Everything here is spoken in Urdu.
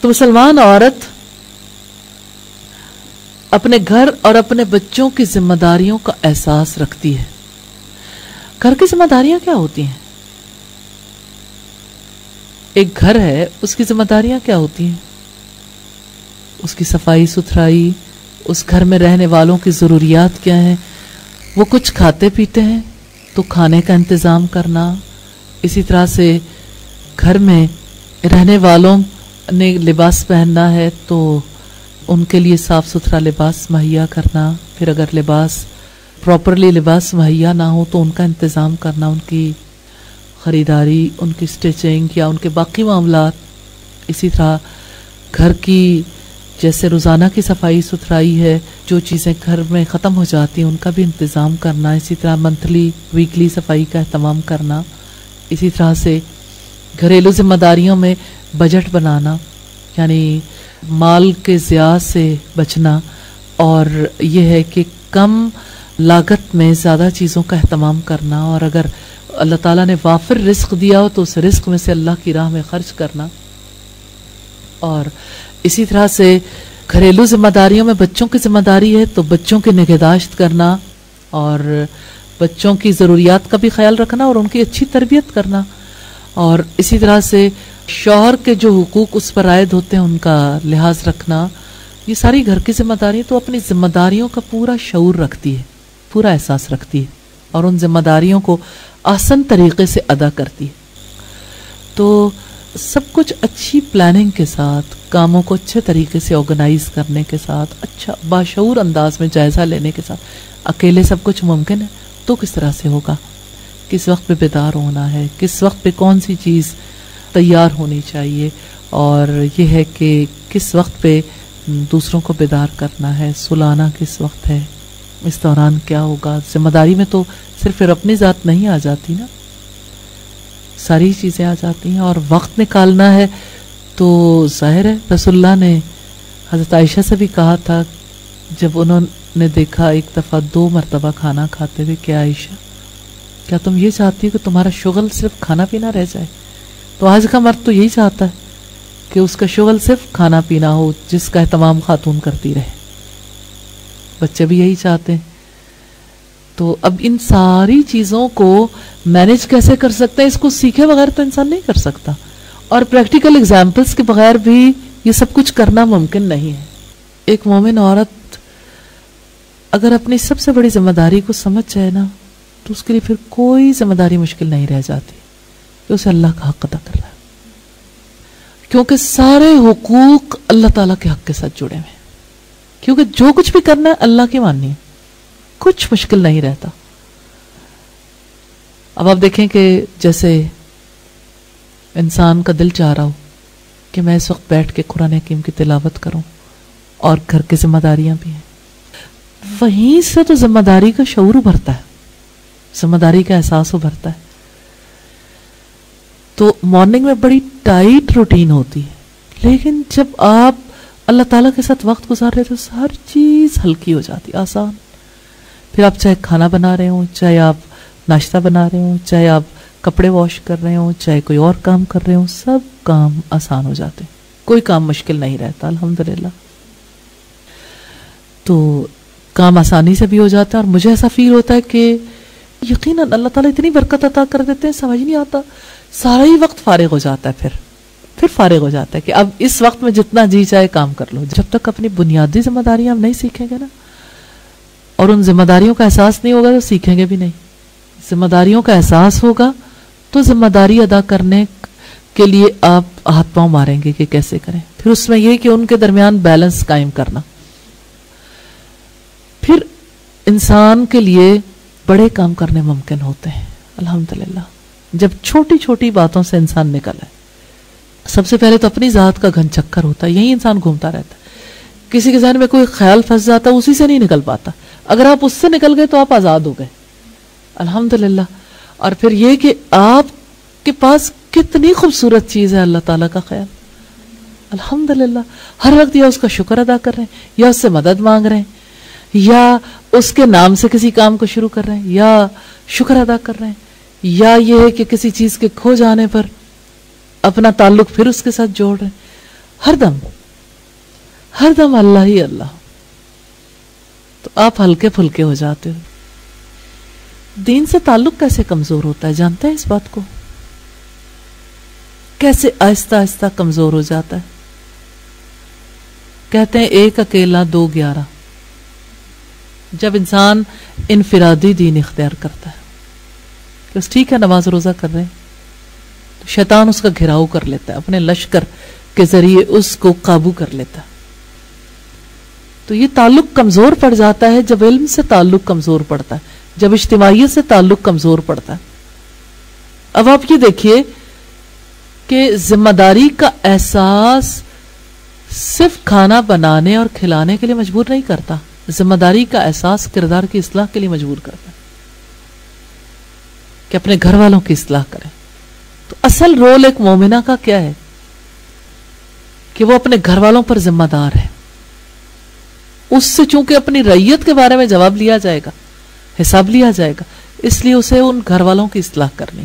تو مسلمان عورت اپنے گھر اور اپنے بچوں کی ذمہ داریوں کا احساس رکھتی ہے. گھر کی ذمہ داریاں کیا ہوتی ہیں؟ ایک گھر ہے، اس کی ذمہ داریاں کیا ہوتی ہیں؟ اس کی صفائی ستھرائی، اس گھر میں رہنے والوں کی ضروریات کیا ہیں، وہ کچھ کھاتے پیتے ہیں تو کھانے کا انتظام کرنا، اسی طرح سے گھر میں رہنے والوں نے لباس پہننا ہے تو ان کے لیے صاف ستھرا لباس مہیا کرنا، پھر اگر پراپرلی لباس مہیا نہ ہو تو ان کا انتظام کرنا، ان کی خریداری، ان کی سٹیچنگ یا ان کے باقی معاملات. اسی طرح گھر کی جیسے روزانہ کی صفائی ستھرائی ہے، جو چیزیں گھر میں ختم ہو جاتی ہیں ان کا بھی انتظام کرنا، اسی طرح منتھلی ویکلی صفائی کا اہتمام کرنا. اسی طرح سے گھریلو ذمہ داریوں میں بجٹ بنانا، یعنی مال کے ضیاع سے بچنا، اور یہ ہے کہ کم لاگت میں زیادہ چیزوں کا اہتمام کرنا، اور اگر اللہ تعالیٰ نے وافر رزق دیا ہو تو اس رزق میں سے اللہ کی راہ میں خرچ کرنا. اور اسی طرح سے گھریلو ذمہ داریوں میں بچوں کی ذمہ داری ہے تو بچوں کی نگہداشت کرنا اور بچوں کی ضروریات کا بھی خیال رکھنا اور ان کی اچھی تربیت کرنا. اور اسی طرح سے شوہر کے جو حقوق اس پر عائد ہوتے ہیں ان کا لحاظ رکھنا، یہ ساری گھر کی ذمہ داری. تو اپنی ذمہ داریوں کا پورا شعور رکھتی ہے، پورا احساس رکھتی ہے اور ان ذمہ داریوں کو آسان طریقے سے ادا کرتی ہے. تو سب کچھ اچھی پلاننگ کے ساتھ، کاموں کو اچھے طریقے سے آرگنائز کرنے کے ساتھ، اچھا باشعور انداز میں جائزہ لینے کے ساتھ. اکیلے سب کچھ ممکن ہے تو کس طرح سے ہوگا؟ کس وقت پہ بیدار ہونا ہے، کس وقت پہ کون سی چیز تیار ہونی چاہیے، اور یہ ہے کہ کس وقت پہ دوسروں کو بیدار کرنا ہے، سلانا کس وقت ہے، اس دوران کیا ہوگا. ذمہ داری میں تو صرف پھر اپنی ذات نہیں آ جاتی نا، ساری چیزیں آ جاتی ہیں. اور وقت نکالنا ہے تو ظاہر ہے رسول اللہ نے حضرت عائشہ سے بھی کہا تھا جب انہوں نے دیکھا ایک دفعہ 2 مرتبہ کھانا کھاتے ہوئے کہ عائشہ کیا تم یہ چاہتی ہو کہ تمہارا شغل صرف کھانا پینا رہ جائے؟ تو آج کا مرد تو یہی چاہتا ہے کہ اس کا شغل صرف کھانا پینا ہو، جس کا اہتمام خاتون کرتی رہے. بچے بھی یہی چاہتے ہیں. تو اب ان ساری چیزوں کو مینج کیسے کر سکتے ہیں؟ اس کو سیکھے بغیر تو انسان نہیں کر سکتا، اور پریکٹیکل ایگزامپلس کے بغیر بھی یہ سب کچھ کرنا ممکن نہیں ہے. ایک مومن عورت اگر اپنی سب سے بڑی ذمہ داری کو سمجھ جائے نا تو اس کے لیے پھر کوئی ذمہ داری مشکل نہیں رہ جاتی کہ اسے اللہ کا حق ادا کر رہا ہے، کیونکہ سارے حقوق اللہ تعالیٰ کے حق کے ساتھ جڑے ہوئے ہیں. کیونکہ جو کچھ بھی کرنا ہے اللہ کی ماننی ہے، کچھ مشکل نہیں رہتا. اب آپ دیکھیں کہ جیسے انسان کا دل چاہ رہا ہو کہ میں اس وقت بیٹھ کے قرآن حکیم کی تلاوت کروں اور گھر کی ذمہ داریاں بھی ہیں، وہیں سے تو ذمہ داری کا شعور ابھرتا ہے، ذمہ داری کا احساس ابھرتا ہے. تو مارننگ میں بڑی ٹائٹ روٹین ہوتی ہے، لیکن جب آپ اللہ تعالیٰ کے ساتھ وقت گزار رہے تو ہر چیز ہلکی ہو جاتی، آسان. پھر آپ چاہے کھانا بنا رہے ہوں، چاہے آپ ناشتہ بنا رہے ہوں، چاہے آپ کپڑے واش کر رہے ہوں، چاہے کوئی اور کام کر رہے ہوں، سب کام آسان ہو جاتے، کوئی کام مشکل نہیں رہتا الحمدللہ. تو کام آسانی سے بھی ہو جاتا ہے. اور مجھے ایسا فیل ہوتا ہے کہ یقیناً اللہ تعالیٰ اتنی برکت عطا کر دیتے ہیں، سمجھ نہیں آتا، سارا ہی وقت فارغ ہو جاتا ہے. پھر فارغ ہو جاتا ہے کہ اب اس وقت میں جتنا جی چاہے کام کر لو. جب تک اپنی بنیادی ذمہ داریاں ہم نہیں سیکھیں گے نا، اور ان ذمہ داریوں کا احساس نہیں ہوگا تو سیکھیں گے بھی نہیں. ذمہ داریوں کا احساس ہوگا تو ذمہ داری ادا کرنے کے لیے آپ ہاتھ پاؤں ماریں گے کہ کیسے کریں. پھر اس میں یہ کہ ان کے درمیان بیلنس قائم کرنا. پھر انسان کے لیے بڑے کام کرنے ممکن ہوتے ہیں الحمدللہ جب چھوٹی چھوٹی باتوں سے انسان نکل آئے. سب سے پہلے تو اپنی ذات کا گھن چکر ہوتا ہے، یہی انسان گھومتا رہتا ہے. کسی کے ذہن میں کوئی خیال پھنس جاتا ہے، اسی سے نہیں نکل پاتا. اگر آپ اس سے نکل گئے تو آپ آزاد ہو گئے الحمدللہ. اور پھر یہ کہ آپ کے پاس کتنی خوبصورت چیز ہے اللہ تعالیٰ کا خیال الحمدللہ. ہر وقت یا اس کا شکر ادا کر رہے ہیں، یا اس سے مدد مانگ رہے ہیں، یا اس کے نام سے کسی کام کو شروع کر رہے ہیں، یا شکر ادا کر رہے ہیں، یا یہ ہے کہ کسی چیز کے کھو جانے پر اپنا تعلق پھر اس کے ساتھ جوڑ رہے ہیں. ہر دم اللہ ہی اللہ، تو آپ ہلکے پھلکے ہو جاتے ہو۔ دین سے تعلق کیسے کمزور ہوتا ہے، جانتے ہیں اس بات کو؟ کیسے آہستہ آہستہ کمزور ہو جاتا ہے؟ کہتے ہیں 1 اکیلا 2 11۔ جب انسان انفرادی دین اختیار کرتا ہے، بس ٹھیک ہے نماز روزہ کر رہے ہیں، تو شیطان اس کا گھراؤ کر لیتا ہے، اپنے لشکر کے ذریعے اس کو قابو کر لیتا ہے۔ تو یہ تعلق کمزور پڑ جاتا ہے جب علم سے تعلق کمزور پڑتا ہے، جب اجتماعیت سے تعلق کمزور پڑتا ہے۔ اب آپ یہ دیکھیے کہ ذمہ داری کا احساس صرف کھانا بنانے اور کھلانے کے لیے مجبور نہیں کرتا، ذمہ داری کا احساس کردار کی اصلاح کے لیے مجبور کرتا ہے کہ اپنے گھر والوں کی اصلاح کریں۔ تو اصل رول ایک مومنہ کا کیا ہے کہ وہ اپنے گھر والوں پر ذمہ دار ہے۔ اس سے چونکہ اپنی رعیت کے بارے میں جواب لیا جائے گا، حساب لیا جائے گا، اس لیے اسے ان گھر والوں کی اصلاح کرنی۔